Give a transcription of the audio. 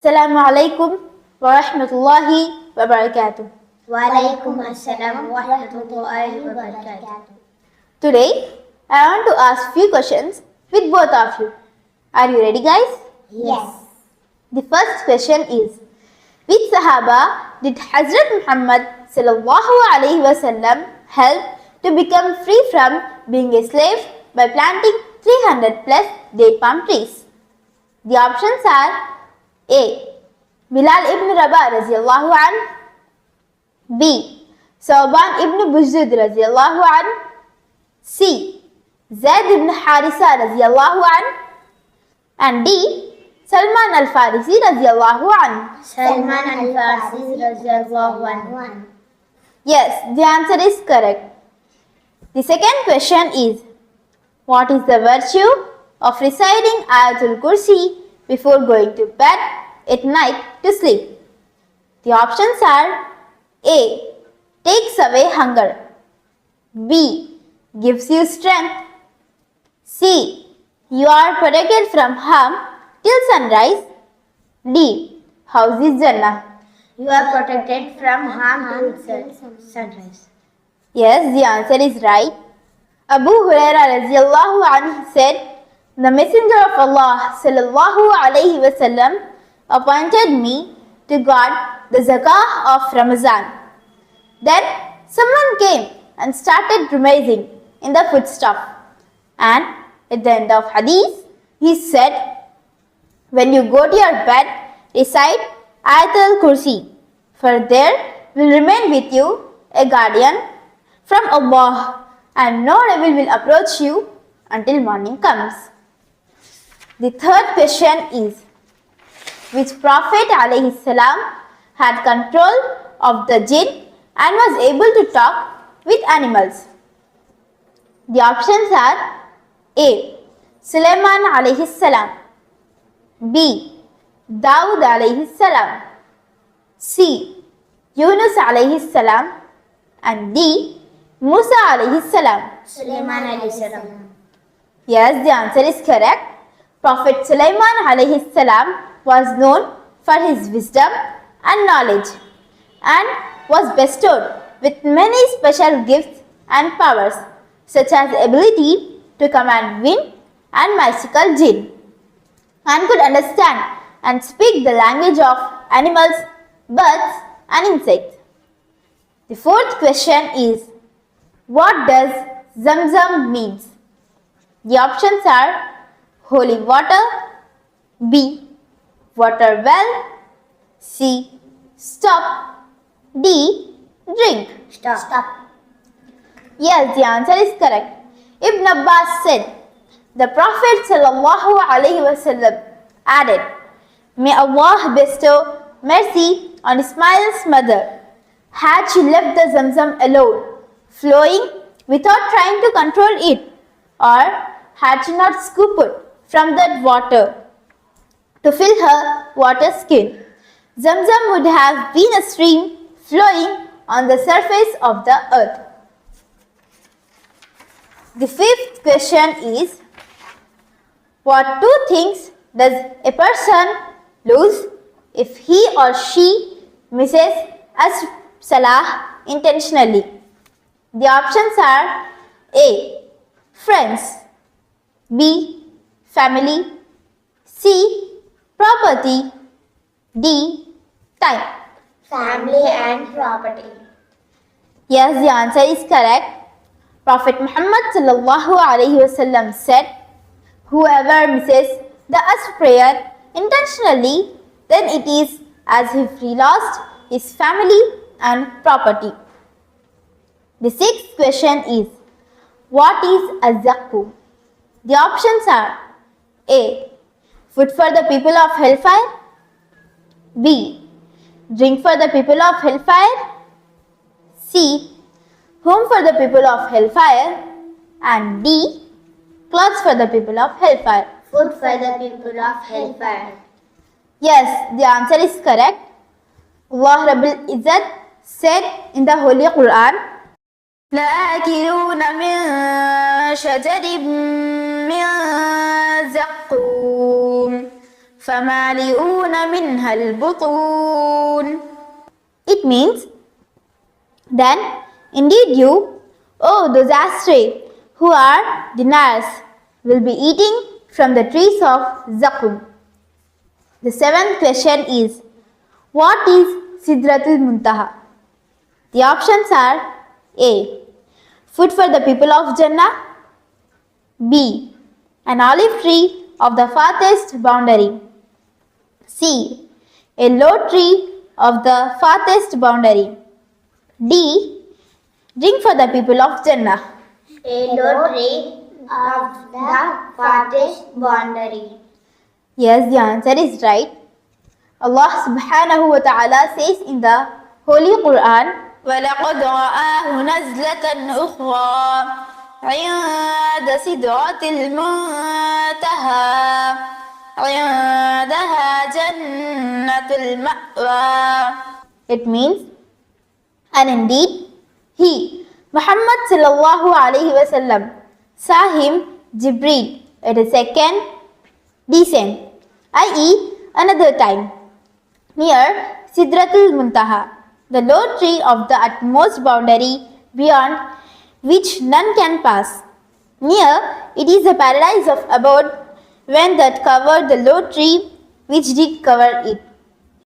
Assalamu alaikum wa rahmatullahi wa barakatuh. Walaikum assalam wa rahmatullahi wa barakatuh. Today, I want to ask few questions with both of you. Are you ready, guys? Yes. The first question is, which Sahaba did Hazrat Muhammad sallallahu alaihi wasallam help to become free from being a slave by planting 300 plus date palm trees? The options are A. Bilal ibn Rabah radiallahu an, B. Sauban ibn Bujdud radiallahu an, C. Zaid ibn Harisa radiallahu an, and D. Salman al-Farisi radiallahu an. Salman al-Farisi radiyallahu anhu. Yes, the answer is correct. The second question is, what is the virtue of reciting Ayatul Kursi before going to bed at night to sleep? The options are A. Takes away hunger, B. Gives you strength, C. You are protected from harm till sunrise, D. Houses Jannah. You are protected from harm till sunrise. Yes, the answer is right. Abu Huraira radiallahu anhu said, the Messenger of Allah sallallahu alaihi wasallam appointed me to guard the zakah of Ramazan. Then someone came and started rummaging in the foodstuff. And at the end of hadith, he said, when you go to your bed, recite Ayatul Kursi, for there will remain with you a guardian from Allah, and no devil will approach you until morning comes. The third question is, which Prophet alayhi salam had control of the jinn and was able to talk with animals? The options are A. Sulaiman alayhi salam, B. Dawood alayhi salam, C. Yunus alayhi salam, and D. Musa alayhi salam. Sulaiman alayhi salam. Yes, the answer is correct. Prophet Sulaiman alayhi salam was known for his wisdom and knowledge and was bestowed with many special gifts and powers, such as ability to command wind and magical jinn, and could understand and speak the language of animals, birds and insects. The fourth question is, what does Zamzam means? The options are holy water, B. water well, C. stop, D. drink. Stop. Yes, the answer is correct. Ibn Abbas said, the Prophet sallallahu alaihi wasallam added, may Allah bestow mercy on Ismail's mother. Had she left the Zamzam alone, flowing without trying to control it, or had she not scooped from that water to fill her water skin, Zamzam would have been a stream flowing on the surface of the earth. The fifth question is, what two things does a person lose if he or she misses as salah intentionally? The options are A. friends, B. family, C. property, D. time. Family and property. Yes, the answer is correct. Prophet Muhammad sallallahu alaihi wasallam said, whoever misses the Asr prayer intentionally, then it is as if he lost his family and property. The sixth question is, what is az-zakku? The options are A. food for the people of hellfire, B. drink for the people of hellfire, C. home for the people of hellfire, and D. clothes for the people of hellfire. Food for the people of hellfire. Yes, the answer is correct. Allah Rabbul Izzat said in the Holy Quran, لَآكِلُونَ مِنْ شَجَرٍ مِنْ زَقُّومٍ فَمَالِئُونَ مِنْهَا الْبُطُونَ. It means, then indeed you, O those astray who are deniers, will be eating from the trees of Zakum. The seventh question is, what is Sidratul Muntaha? The options are A. Food for the people of Jannah. B. An olive tree of the farthest boundary. C. A low tree of the farthest boundary. D. Drink for the people of Jannah. A low tree of the farthest boundary. Yes, the answer is right. Allah subhanahu wa ta'ala says in the Holy Quran, وَلَقَدْ رَآهُ نَزْلَةً أُخْرَى عِنْدَ سِدْرَةِ الْمُنْتَهَى عِنْدَهَا جَنَّةُ الْمَأْوَى. It means, and indeed, he, Muhammad sallallahu alayhi wa sallam, saw him, Jibreel, at a second descent, i.e. another time, near Sidratul Muntaha, the low tree of the utmost boundary beyond which none can pass. Near it is a paradise of abode when that covered the low tree which did cover it.